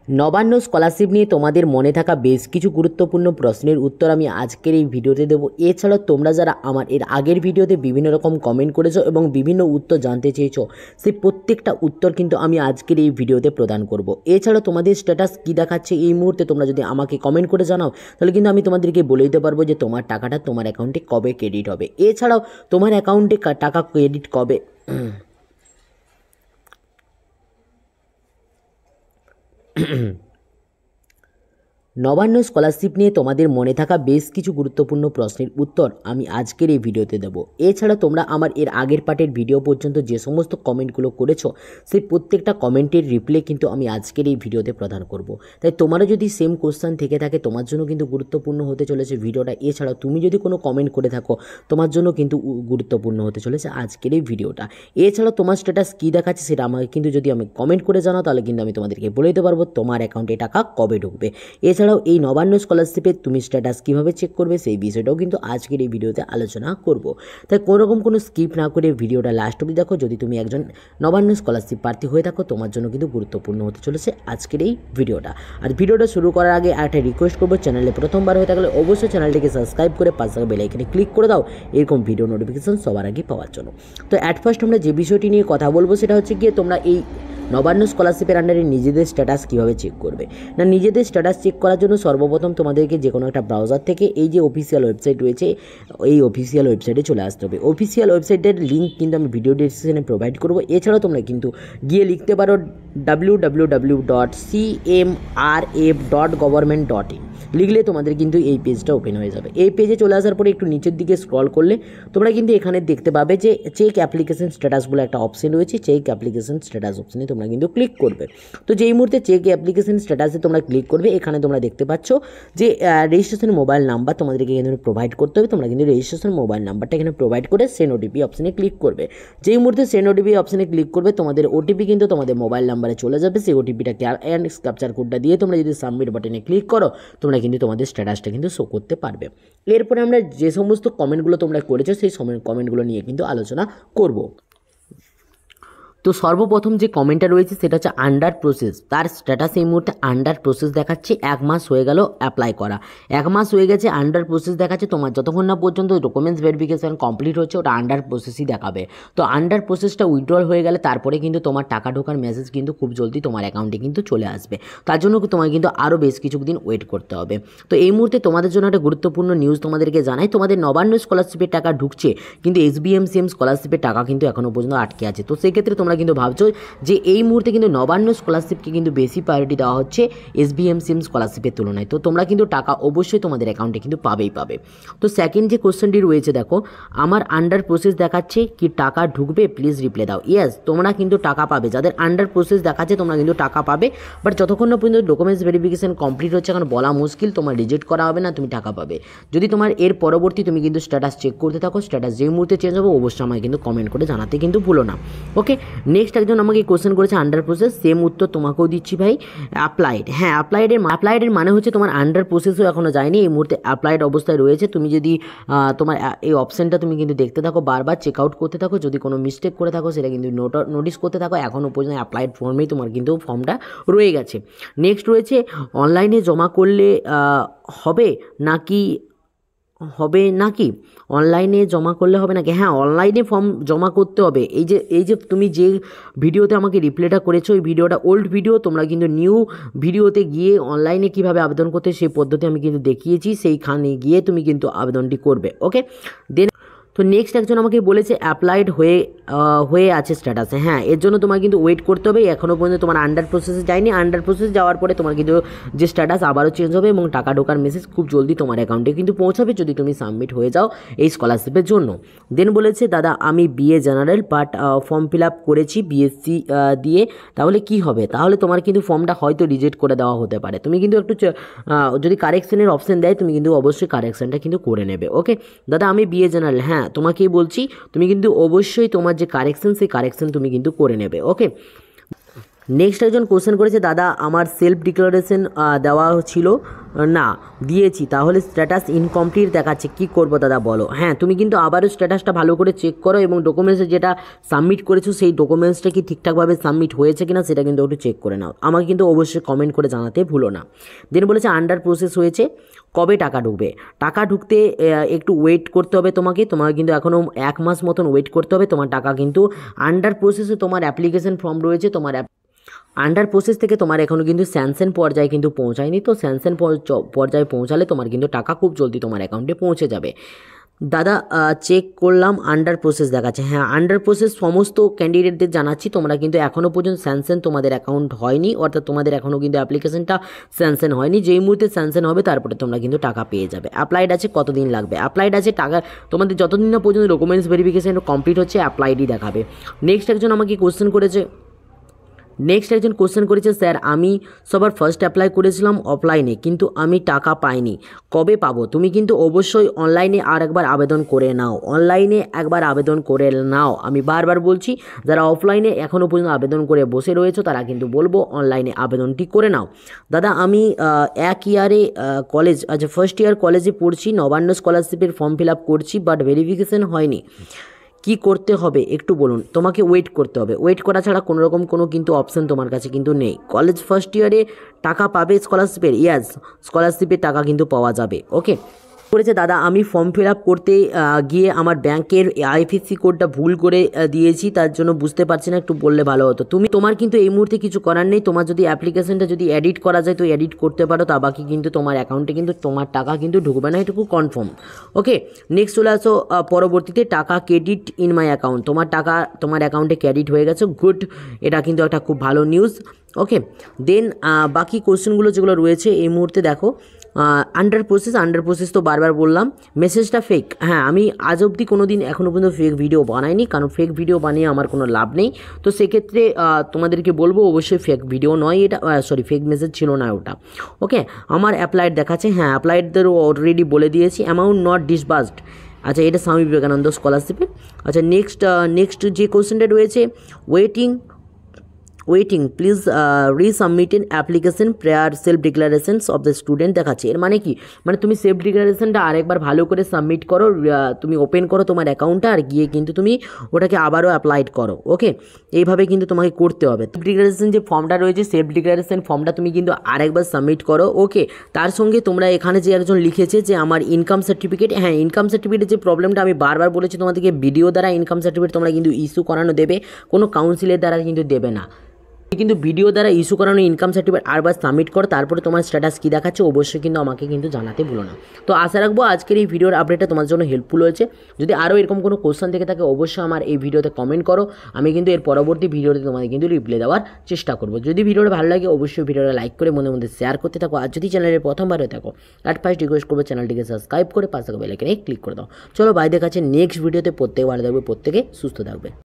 Nabanna scholarship নিয়ে তোমাদের মনে থাকা বেশ কিছু গুরুত্বপূর্ণ প্রশ্নের উত্তর আমি আজকের এই ভিডিওতে দেবো। এছাড়াও তোমরা যারা আমার এর আগের ভিডিওতে বিভিন্ন রকম কমেন্ট করেছো এবং বিভিন্ন উত্তর জানতে চেয়েছো, সেই প্রত্যেকটা উত্তর কিন্তু আমি আজকের এই ভিডিওতে প্রদান করব। এছাড়াও তোমাদের স্ট্যাটাস কী দেখাচ্ছে এই মুহূর্তে তোমরা যদি আমাকে কমেন্ট করে জানাও, তাহলে কিন্তু আমি তোমাদেরকে বলে দিতে পারবো যে তোমার টাকাটা তোমার অ্যাকাউন্টে কবে ক্রেডিট হবে। এছাড়াও তোমার অ্যাকাউন্টে টাকা ক্রেডিট কবে নবান্ন স্কলারশিপ নিয়ে তোমাদের মনে থাকা বেশ কিছু গুরুত্বপূর্ণ প্রশ্নের উত্তর আমি আজকের এই ভিডিওতে দেব। এছাড়া তোমরা আমার এর আগের পার্টের ভিডিও পর্যন্ত যে সমস্ত কমেন্টগুলো করেছো, সেই প্রত্যেকটা কমেন্টের রিপ্লাই কিন্তু আমি আজকের এই ভিডিওতে প্রদান করব। তাই তোমারও যদি সেম কোশ্চেন থেকে থাকে, তোমার জন্য কিন্তু গুরুত্বপূর্ণ হতে চলেছে ভিডিওটা। এছাড়াও তুমি যদি কোনো কমেন্ট করে থাকো, তোমার জন্য কিন্তু গুরুত্বপূর্ণ হতে চলেছে আজকের এই ভিডিওটা। এছাড়াও তোমার স্ট্যাটাস কী দেখাচ্ছে সেটা আমাকে কিন্তু যদি আমি কমেন্ট করে জানাও, তাহলে কিন্তু আমি তোমাদেরকে বলে দিতে পারবো তোমার অ্যাকাউন্টে টাকা কবে ঢুকবে। এছাড়াও এই নবান্ন স্কলারশিপে তুমি স্ট্যাটাস কীভাবে চেক করবে সেই বিষয়টাও কিন্তু আজকের এই ভিডিওতে আলোচনা করব। তাই কোনোরকম কোনো স্কিপ না করে ভিডিওটা লাস্ট অবধি দেখো। যদি তুমি একজন নবান্ন স্কলারশিপ প্রার্থী হয়ে থাকো, তোমার জন্য কিন্তু গুরুত্বপূর্ণ হতে চলেছে আজকের এই ভিডিওটা। আর ভিডিওটা শুরু করার আগে একটা রিকোয়েস্ট করবো, চ্যানেলে প্রথমবার হয়ে থাকলে অবশ্যই চ্যানেলটিকে সাবস্ক্রাইব করে পাশে থাকা বেল আইকনে ক্লিক করে দাও এরকম ভিডিও নোটিফিকেশন সবার আগে পাওয়ার জন্য। তো অ্যাট ফার্স্ট আমরা যে বিষয়টি নিয়ে কথা বলবো সেটা হচ্ছে গিয়ে তোমরা এই নবান্ন স্কলারশিপের আন্ডারে নিজেদের স্ট্যাটাস কীভাবে চেক করবে। না, নিজেদের স্ট্যাটাস চেক করার জন্য সর্বপ্রথম তোমাদেরকে যে কোনো একটা ব্রাউজার থেকে এই যে অফিসিয়াল ওয়েবসাইট রয়েছে, এই অফিসিয়াল ওয়েবসাইটে চলে আসতে হবে। অফিসিয়াল ওয়েবসাইটের লিঙ্ক কিন্তু আমি ভিডিও ডেসক্রিপশনে প্রোভাইড করবো। এছাড়াও তোমরা কিন্তু গিয়ে লিখতে পারো www.cmrf.government.in লিখলে তোমাদের কিন্তু এই পেজটা ওপেন হয়ে যাবে। এই পেজে চলে আসার পরে একটু নিচের দিকে স্ক্রল করলে তোমরা কিন্তু এখানে দেখতে পাবে যে চেক অ্যাপ্লিকেশন স্ট্যাটাস বলে একটা অপশন রয়েছে। চেক অ্যাপ্লিকেশন স্ট্যাটাস অপশনে তোমরা কিন্তু ক্লিক করবে। তো যেই মুহূর্তে চেক অ্যাপ্লিকেশন স্ট্যাটাসে তোমরা ক্লিক করবে, এখানে তোমরা দেখতে পাচ্ছ যে রেজিস্ট্রেশন মোবাইল নাম্বার তোমাদেরকে এখানে প্রোভাইড করতে হবে। তোমরা কিন্তু রেজিস্ট্রেশন মোবাইল নাম্বারটা এখানে প্রোভাইড করে সেন্ড ওটিপি অপশনে ক্লিক করবে। যেই মুহূর্তে সেন্ড ওটিপি অপশনে ক্লিক করবে, তোমাদের ওটিপি কিন্তু তোমাদের মোবাইল নাম্বারে চলে যাবে। সেই ওটিপিটাকে অ্যান্ড ক্যাপচার কোডটা দিয়ে তোমরা যদি সাবমিট বাটনে ক্লিক করো, তোমরা কিন্তু তোমাদের স্ট্যাটাসটা কিন্তু শো করতে পারবে। এরপরে আমরা যে সমস্ত কমেন্টগুলো তোমরা করেছো সেই কমেন্টগুলো নিয়ে কিন্তু আলোচনা করব। তো সর্বপ্রথম যে কমেন্টটা রয়েছে সেটা হচ্ছে আন্ডার প্রসেস। তার স্ট্যাটাস এই মুহূর্তে আন্ডার প্রসেস দেখাচ্ছে, 1 মাস হয়ে গেল অ্যাপ্লাই করা, 1 মাস হয়ে গেছে, আন্ডার প্রসেস দেখাচ্ছে। তোমার যতক্ষণ না পর্যন্ত ডকুমেন্টস ভেরিফিকেশান কমপ্লিট হচ্ছে, ওটা আন্ডার প্রসেসই দেখাবে। তো আন্ডার প্রসেসটা উইথড্রল হয়ে গেলে তারপরে কিন্তু তোমার টাকা ঢোকার মেসেজ কিন্তু খুব জলদি তোমার অ্যাকাউন্টে কিন্তু চলে আসবে। তার জন্য তোমার কিন্তু আরও বেশ কিছুদিন ওয়েট করতে হবে। তো এই মুহূর্তে তোমাদের জন্য একটা গুরুত্বপূর্ণ নিউজ তোমাদেরকে জানাই, তোমাদের নবান্ন স্কলারশিপের টাকা ঢুকছে, কিন্তু SBMCM স্কলারশিপের টাকা কিন্তু এখনও পর্যন্ত আটকে আছে। তো সেক্ষেত্রে তোমরা কিন্তু ভাবছো যে এই মুহূর্তে কিন্তু নবান্ন স্কলারশিপকে কিন্তু বেশি প্রায়োরিটি দেওয়া হচ্ছে SBMCM স্কলারশিপের তুলনায়। তো তোমরা কিন্তু টাকা অবশ্যই তোমাদের অ্যাকাউন্টে কিন্তু পাবেই পাবে। তো সেকেন্ড যে কোশ্চেনটি রয়েছে, দেখো আমার আন্ডার প্রসেস দেখাচ্ছে, কি টাকা ঢুকবে, প্লিজ রিপ্লাই দাও। ইয়েস, তোমরা কিন্তু টাকা পাবে। যাদের আন্ডার প্রসেস দেখাচ্ছে তোমরা কিন্তু টাকা পাবে, বাট যতক্ষণ না পর্যন্ত ডকুমেন্টস ভেরিফিকেশন কমপ্লিট হচ্ছে, এখন বলা মুশকিল, তোমার রিজেক্ট করা হবে না, তুমি টাকা পাবে। যদি তোমার এর পরবর্তী তুমি কিন্তু স্ট্যাটাস চেক করতে থাকো, স্ট্যাটাস যেই মুহূর্তে চেঞ্জ হবে অবশ্যই আমাকে কিন্তু কমেন্ট করে জানাতে কিন্তু ভুলো না। ওকে, নেক্সট একজন আমাকে কোশ্চেন করেছে আন্ডার প্রসেস, সেম উত্তর তোমাকেও দিচ্ছি ভাই। অ্যাপ্লাইড, হ্যাঁ অ্যাপ্লাইডের মানে হচ্ছে তোমার আন্ডার প্রসেসও এখনও যায়নি, এই মুহূর্তে অ্যাপ্লাইড অবস্থায় রয়েছে। তুমি যদি তোমার এই অপশানটা তুমি কিন্তু দেখতে থাকো, বারবার চেক আউট করতে থাকো, যদি কোনো মিস্টেক করে থাকো সেটা কিন্তু নোটিস করতে থাকো। এখনও পর্যন্ত অ্যাপ্লাইড ফর্মেই তোমার কিন্তু ফর্মটা রয়ে গেছে। নেক্সট রয়েছে অনলাইনে জমা করলে হবে নাকি অনলাইনে জমা করলে হবে নাকি? হ্যাঁ, অনলাইনে ফর্ম জমা করতে হবে। এই যে তুমি যে ভিডিওতে আমাকে রিপ্লাইটা করেছো, ওই ভিডিওটা ওল্ড ভিডিও, তোমরা কিন্তু নিউ ভিডিওতে গিয়ে অনলাইনে কীভাবে আবেদন করতে সেই পদ্ধতি আমি কিন্তু দেখিয়েছি, সেইখানে গিয়ে তুমি কিন্তু আবেদনটি করবে। ওকে, দেন তো নেক্সট একজন আমাকে বলেছে অ্যাপ্লাইড হয়ে আছে স্ট্যাটাসে। হ্যাঁ, এর জন্য তোমার কিন্তু ওয়েট করতে হবে, এখনও পর্যন্ত তোমার আন্ডার প্রসেসে যায়নি। আন্ডার প্রসেস যাওয়ার পরে তোমার কিন্তু যে স্ট্যাটাস আবারও চেঞ্জ হবে এবং টাকা ঢোকার মেসেজ খুব জলদি তোমার অ্যাকাউন্টে কিন্তু পৌঁছাবে যদি তুমি সাবমিট হয়ে যাও এই স্কলারশিপের জন্য। দেন বলেছে দাদা আমি BA general but form fill up করেছি BSc দিয়ে, তাহলে কি হবে? তাহলে তোমার কিন্তু ফর্মটা হয়তো রিজেক্ট করে দেওয়া হতে পারে। তুমি কিন্তু একটু যদি কারেকশনের অপশান দেয় তুমি কিন্তু অবশ্যই কারেকশানটা কিন্তু করে নেবে। ওকে দাদা আমি BA জেনারেল, হ্যাঁ তোমাকেই বলছি, তুমি কিন্তু অবশ্যই তোমার যে কারেকশন সেই কারেকশন তুমি কিন্তু করে নেবে। ওকে, নেক্সট একজন কোশ্চেন করেছে দাদা আমার সেলফ ডিক্লারেশন দেওয়া ছিল না দিয়েছি, তাহলে স্ট্যাটাস ইনকমপ্লিট দেখাচ্ছে, কি করবো দাদা বলো। হ্যাঁ, তুমি কিন্তু আবারও স্ট্যাটাসটা ভালো করে চেক করো এবং ডকুমেন্টসে যেটা সাবমিট করেছো সেই ডকুমেন্টসটা কি ঠিকঠাকভাবে সাবমিট হয়েছে কিনা সেটা কিন্তু একটু চেক করে নাও। আমাকে কিন্তু অবশ্যই কমেন্ট করে জানাতে ভুলো না। দেন বলেছে আন্ডার প্রসেস হয়েছে, কবে টাকা ঢুকবে? টাকা ঢুকতে একটু ওয়েট করতে হবে তোমাকে কিন্তু এখনও 1 মাস মতন ওয়েট করতে হবে। তোমার টাকা কিন্তু আন্ডার প্রসেসে, তোমার অ্যাপ্লিকেশন ফর্ম রয়েছে, তোমার আন্ডার প্রসেস থেকে তোমার এখনও কিন্তু স্যাংশন পর্যায়ে কিন্তু পৌঁছায়নি। তো স্যাংশন পর্যায়ে পৌঁছালে তোমার কিন্তু টাকা খুব জলদি তোমার অ্যাকাউন্টে পৌঁছে যাবে। দাদা চেক করলাম আন্ডার প্রসেস দেখাচ্ছে। হ্যাঁ, আন্ডার প্রসেস সমস্ত ক্যান্ডিডেটদের জানাচ্ছি, তোমরা কিন্তু এখনও পর্যন্ত স্যাংশন তোমাদের অ্যাকাউন্ট হয়নি, অর্থাৎ তোমাদের এখনও কিন্তু অ্যাপ্লিকেশনটা স্যাংশন হয়নি। যেই মুহূর্তে স্যাংশন হবে তারপরে তোমরা কিন্তু টাকা পেয়ে যাবে। অ্যাপ্লাইড আছে, কতদিন লাগবে? অ্যাপ্লাইড আছে টাকা তোমাদের যতদিন না পর্যন্ত ডকুমেন্টস ভেরিফিকেশন কমপ্লিট হচ্ছে অ্যাপ্লাইডই দেখাবে। নেক্সট একজন আমাকে কোশ্চেন করেছে স্যার আমি সবার ফার্স্ট অ্যাপ্লাই করেছিলাম অফলাইনে, কিন্তু আমি টাকা পাইনি, কবে পাবো? তুমি কিন্তু অবশ্যই অনলাইনে আর একবার আবেদন করে নাও, অনলাইনে একবার আবেদন করে নাও। আমি বারবার বলছি, যারা অফলাইনে এখনও পর্যন্ত আবেদন করে বসে রয়েছে তারা কিন্তু বলবো অনলাইনে আবেদনটি করে নাও। দাদা আমি এক ইয়ারে কলেজ, আচ্ছা ফার্স্ট ইয়ার কলেজে পড়ছি, নবান্ন স্কলারশিপের ফর্ম ফিল আপ করছি, বাট ভেরিফিকেশন হয়নি, কি করতে হবে একটু বলুন? তোমাকে ওয়েট করতে হবে, ওয়েট করা ছাড়া কোনো রকম কোনো কিন্তু অপশান তোমার কাছে কিন্তু নেই। কলেজ ফার্স্ট ইয়ারে টাকা পাবে স্কলারশিপের, ইয়াস স্কলারশিপের টাকা কিন্তু পাওয়া যাবে। ওকে করেছে দাদা আমি ফর্ম ফিল আপ করতে গিয়ে আমার ব্যাংকের আইএফএসসি কোডটা ভুল করে দিয়েছি, তার জন্য বুঝতে পারছি না, একটু বললে ভালো হতো। তোমার কিন্তু এই মুহূর্তে কিছু করার নেই, তোমার যদি অ্যাপ্লিকেশনটা যদি এডিট করা যায় তো এডিট করতে পারো, তা বাকি কিন্তু তোমার অ্যাকাউন্টে কিন্তু তোমার টাকা কিন্তু ঢুকবে না, এটুকু কনফার্ম। ওকে নেক্সট চলে আসো পরবর্তীতে টাকা ক্রেডিট ইন মাই অ্যাকাউন্ট, তোমার টাকা তোমার অ্যাকাউন্টে ক্রেডিট হয়ে গেছে, গুড, এটা কিন্তু একটা খুব ভালো নিউজ। ওকে দেন বাকি কোশ্চেনগুলো যেগুলো রয়েছে এই মুহূর্তে দেখো, আন্ডার প্রসেস তো বারবার বললাম। মেসেজটা ফেক, হ্যাঁ আমি আজ অবধি কোনো দিন এখনও পর্যন্ত ফেক ভিডিও বানাইনি, কারণ ফেক ভিডিও বানিয়ে আমার কোনো লাভ নেই। তো সেক্ষেত্রে তোমাদেরকে বলবো অবশ্যই ফেক ভিডিও নয় এটা, ফেক মেসেজ ছিল না ওটা। ওকে আমার অ্যাপ্লাইড দেখাচ্ছে, হ্যাঁ অ্যাপ্লাইডদেরও অলরেডি বলে দিয়েছি, অ্যামাউন্ট নট ডিসবার্সড, আচ্ছা এটা স্বামী বিবেকানন্দ স্কলারশিপে। আচ্ছা নেক্সট যে কোশ্চেনটা রয়েছে, waiting please resubmit an application prayer self declarations of the student দেখাচ্ছে। এর মানে কি, মানে তুমি সেলফ ডিক্লারেশনটা আরেকবার ভালো করে সাবমিট করো, তুমি ওপেন করো তোমার অ্যাকাউন্টটা আর গিয়ে কিন্তু তুমি ওটাকে আবারও অ্যাপ্লাইড করো। ওকে এইভাবে কিন্তু তোমাকে করতে হবে। সেলফ ডিক্লারেশন যে ফর্মটা রয়েছে সেলফ ডিক্লারেশন ফর্মটা তুমি কিন্তু আরেকবার সাবমিট করো। ওকে তার সঙ্গে তোমরা এখানে যে একজন লিখেছে যে আমার ইনকাম সার্টিফিকেট, হ্যাঁ ইনকাম সার্টিফিকেটের যে প্রবলেমটা আমি বারবার বলেছি তোমাদেরকে, ভিডিও দ্বারা ইনকাম সার্টিফিকেট তোমরা কিন্তু ইস্যু করানো দেবে, কোনো কাউন্সিলের দ্বারা কিন্তু দেবে না, কিন্তু ভিডিও দ্বারা ইস্যু করানো ইনকাম সার্টিফিকেট আরবার সাবমিট করো, তারপরে তোমার স্ট্যাটাস কী দেখাচ্ছে অবশ্যই কিন্তু আমাকে কিন্তু জানাতে ভুলো না। তো আশা রাখবো আজকের এই ভিডিওর আপডেটটা তোমার জন্য হেল্পফুল হয়েছে। যদি আরও এরকম কোনো কোশ্চেন থেকে থাকে অবশ্যই আমার এই ভিডিওতে কমেন্ট করো, আমি কিন্তু এর পরবর্তী ভিডিওতে তোমাদের কিন্তু রিপ্লাই দেওয়ার চেষ্টা করবো। যদি ভিডিওটা ভালো লাগে অবশ্যই ভিডিওটা লাইক করে মনের মধ্যে শেয়ার করতে থাকো, আর যদি চ্যানেলের প্রথমবার হয়ে থাকো ফার্স্ট রিকোয়েস্ট করবো চ্যানেলটিকে সাবস্ক্রাইব করে পাশে বেল আইকনে ক্লিক করে দাও। চলো বাই, দেখাচ্ছে নেক্সট ভিডিওতে, প্রত্যেকে ভালো থাকবে, প্রত্যেকে সুস্থ থাকবে।